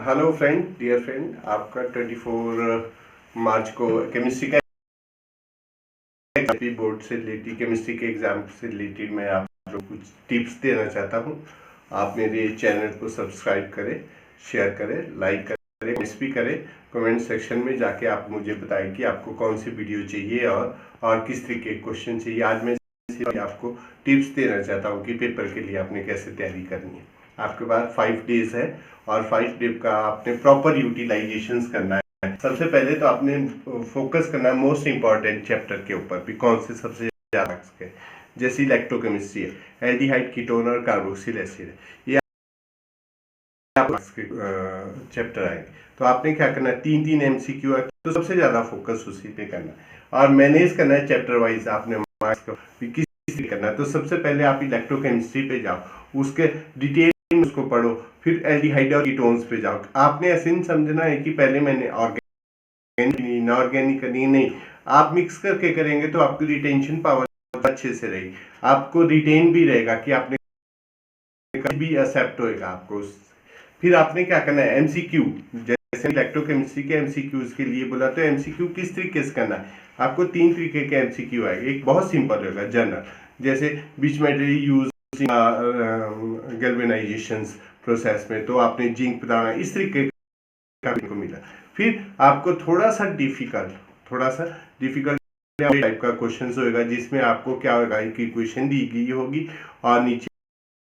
Hello friend, dear friend, आपका 24 मार्च को chemistry का बोर्ड से रिलेटेड, केमिस्ट्री के एग्जाम से रिलेटेड मैं आपको कुछ टिप्स देना चाहता हूं। आप मेरे चैनल को सब्सक्राइब करें, शेयर करें, लाइक करें, कमेंट्स भी करें। कमेंट सेक्शन में जाके आप मुझे बताएं कि आपको कौन सी वीडियो चाहिए और किस तरीके के क्वेश्चन चाहिए। आज मैं आपको टिप्स देना चाहता हूँ कि पेपर के लिए आपने कैसे तैयारी करनी है। आपके पास 5 डेज है और 5 डे का आपने प्रॉपर यूटिलाइजेशन करना है। सबसे पहले तो आपने फोकस करना है मोस्ट इंपॉर्टेंट चैप्टर के ऊपर भी, कौन से सबसे ज्यादा है। जैसे इलेक्ट्रोकेमिस्ट्री है, एल्डिहाइड, कीटोन और कार्बोक्सिल एसिड है, ये चैप्टर आएंगे। तो आपने क्या करना है, 3-3 MCQ है, तो सबसे ज्यादा फोकस उसी पे करना है और मैनेज करना है चैप्टर वाइज। आपने मार्क्स को किस करना है, तो सबसे पहले आप इलेक्ट्रोकेमिस्ट्री पे जाओ, उसके डिटेल उसको पढ़ो, फिर एल्डिहाइड और कीटोन्स पे जाओ। आपने ऐसे नहीं समझना है कि पहले मैंने ऑर्गेनिक इनऑर्गेनिक करनी, नहीं। आप मिक्स करके करेंगे तो आपकी रिटेंशन पावर अच्छे से रहेगी, आपको रिटेन भी रहेगा कि आपने भी एक्सेप्ट होएगा आपको। फिर आपने क्या करना है, एमसीक्यू, जैसे इलेक्ट्रोकेमिस्ट्री के एमसीक्यूज के लिए बोला, तो एमसीक्यू किस तरीके से करना है। आपको 3 तरीके के एमसीक्यू आएगा। एक बहुत सिंपल होगा, जनरल, जैसे बीच मेटेरियल यूज गैल्वेनाइजेशन प्रोसेस में, तो आपने जिंक बताना, इस तरीके का को मिला। फिर आपको थोड़ा सा डिफिकल्ट टाइप का क्वेश्चन होगा, जिसमें आपको क्या होगा कि इक्वेशन दी गई होगी और नीचे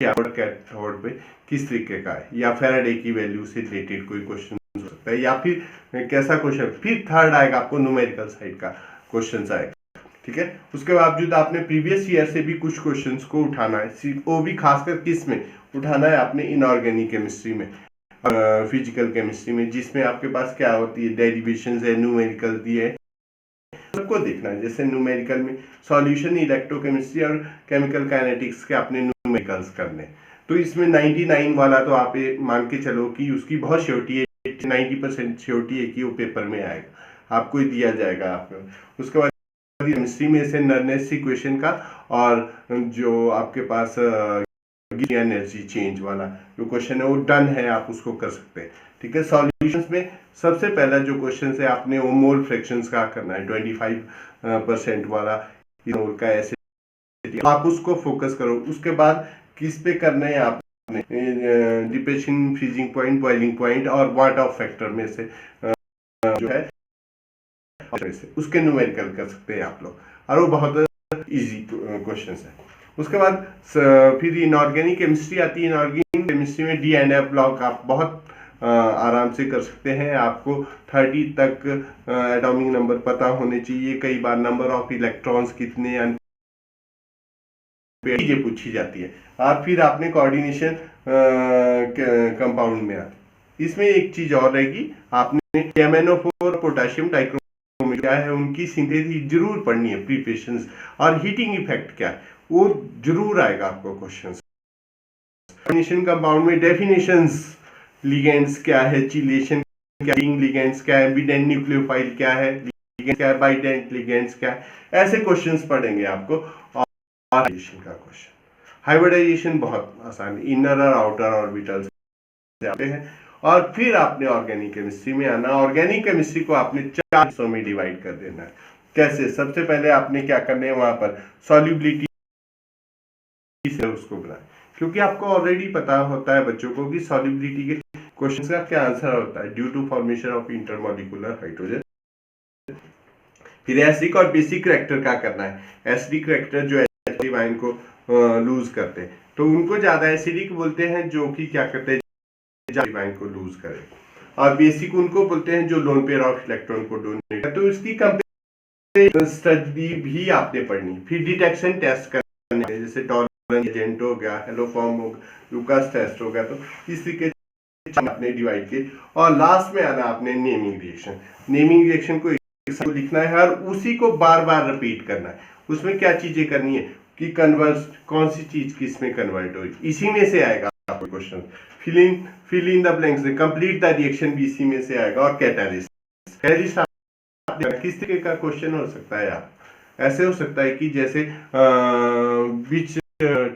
कैथोड पे किस तरीके का है, या फेराडे की वैल्यू से रिलेटेड कोई क्वेश्चन हो सकता है, या फिर कैसा क्वेश्चन। फिर थर्ड आएगा आपको न्यूमेरिकल साइड का क्वेश्चन आएगा, ठीक है। उसके बावजूद आपने प्रीवियस ईयर से भी कुछ क्वेश्चंस को उठाना है, वो भी खासकर किस में उठाना है, आपने इनऑर्गेनिक केमिस्ट्री में, फिजिकल केमिस्ट्री में, जिसमें आपके पास क्या होती है, डेरिवेशंस है, न्यूमेरिकल दी है, सबको देखना है। जैसे न्यूमेरिकल में सॉल्यूशन, इलेक्ट्रोकेमिस्ट्री और केमिकल काइनेटिक्स के आपने न्यूमेरिकल्स करने, तो इसमें 99 वाला तो आप मान के चलो कि उसकी बहुत श्योरिटी है, 90% श्योरिटी है कि वो पेपर में आएगा, आपको ही दिया जाएगा आपको। उसके बाद केमिस्ट्री में से नरनेस इक्वेशन का, और जो आपके पास एनर्जी चेंज वाला जो क्वेश्चन है वो डन है, आप उसको कर सकते हैं, ठीक है। सॉल्यूशंस में सबसे पहला जो क्वेश्चन है, आपने वो मोल फ्रैक्शंस का करना है, 25% वाला मोल का ऐसे, आप उसको फोकस करो। उसके बाद किस पे करना है आपने, depression, freezing point, boiling point और वाट ऑफ फैक्टर में से जो है उसके न्यूमेरिकल कर सकते हैं आप लोग, और वो बहुत इजी क्वेश्चन है। उसके बाद फिर इनऑर्गेनिक केमिस्ट्री आती है। इनऑर्गेनिक केमिस्ट्री में डी एंड एफ ब्लॉक आप बहुत आराम से कर सकते हैं। आपको 30 तक एटॉमिक नंबर पता होने चाहिए। कई बार नंबर ऑफ इलेक्ट्रॉन्स कितने चीजें पूछी जाती है। और फिर आपने कोऑर्डिनेशन कंपाउंड में आती, इसमें एक चीज और रहेगी, आपने MnO4 पोटेशियम डाइक्रोमेट क्या है, उनकी सिंथेसिस जरूर पढ़नी है, प्रिपरेशंस और हीटिंग इफेक्ट क्या है, वो जरूर आएगा आपको क्वेश्चन। कोऑर्डिनेशन कंपाउंड में डेफिनेशंस, लिगेंड्स क्या है, चिलेशन क्या है, लिगेंड्स क्या है, बिडेंट न्यूक्लियोफाइल क्या है, लिगेंड्स क्या है, बाइडेंट लिगेंड्स क्या है, ऐसे क्वेश्चंस पढ़ेंगे आपको। और का क्वेश्चन, हाइब्रिडाइजेशन बहुत आसान, इनर और आउटर ऑर्बिटल्स आते हैं। और फिर आपने ऑर्गेनिक केमिस्ट्री में आना। ऑर्गेनिक केमिस्ट्री को आपने 4 हिस्सों में डिवाइड कर देना है। कैसे, सबसे पहले आपने क्या करना है, वहां पर सॉल्युबिलिटी से उसको बनाए, क्योंकि आपको ऑलरेडी पता होता है बच्चों को कि सॉल्युबिलिटी के क्वेश्चन का क्या आंसर होता है, due to formation of intermolecular hydrogen. फिर एसिडिक और बेसिक करेक्टर का करना है। एसिडिक करेक्टर जो एसिड को लूज करते हैं, तो उनको ज्यादा एसिडिक बोलते हैं, जो कि क्या करते हैं, को लूज करे। और बेसिक उनको बोलते हैं जो लोन पेयर ऑफ इलेक्ट्रॉन को डोनेट, तो इसकी कंपेरिजन स्टडी भी आपने पढ़नी। फिर डिटेक्शन टेस्ट करने, जैसे टॉलरेंस एजेंट हो गया, हेलोफॉर्म हो गया, लुकास टेस्ट हो गया, तो इस तरीके आपने डिवाइड किए। और लास्ट में आना आपने नेमिंग रिएक्शन। नेमिंग रिएक्शन को लिखना है और उसी को बार बार रिपीट करना है। उसमें क्या चीजें करनी है कि कन्वर्ट, कौन सी चीज किस में कन्वर्ट हुई, इसी में से आएगा आपको question. Fill in the blanks, complete the reaction भी इसी में से आएगा। और कैटालिस्ट, किस तरीके का क्वेश्चन हो सकता है यार, ऐसे हो सकता है कि जैसे which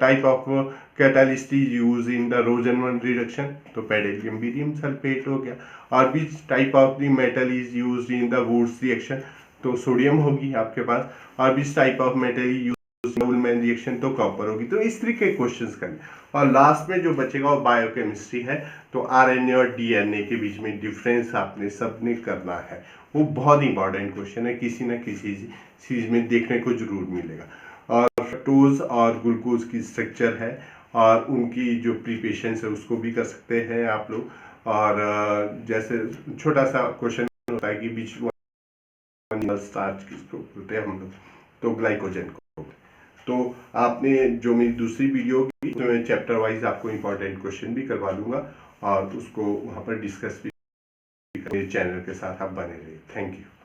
type of catalyst is use in the Rosenmund reduction, तो पैडेलियम बेरियम सल्फेट हो गया। और which type of the metal is use in the Wurtz reaction, तो सोडियम होगी आपके पास। और which type of metal use Ullmann reaction, तो कॉपर होगी। तो इस तरीके के क्वेश्चंस करने, और लास्ट में जो बचेगा वो बायोकेमिस्ट्री है। तो आरएनए और डीएनए के बीच में डिफरेंस आपने सबने करना है, वो बहुत इंपॉर्टेंट क्वेश्चन है, किसी न किसी चीज में देखने को जरूर मिलेगा। और फ्रक्टोज और ग्लूकोज की स्ट्रक्चर है और उनकी जो प्रिपरेशन है उसको भी कर सकते हैं आप लोग। और जैसे छोटा सा क्वेश्चन होता है कि बीच स्टार्च किसको बोलते हैं हम लोग, तो ग्लाइकोजन को। तो आपने जो मेरी दूसरी वीडियो होगी उसमें मैं चैप्टर वाइज आपको इंपॉर्टेंट क्वेश्चन भी करवा दूंगा और उसको वहाँ पर डिस्कस भी मेरे चैनल के साथ आप बने रहिए। Thank you.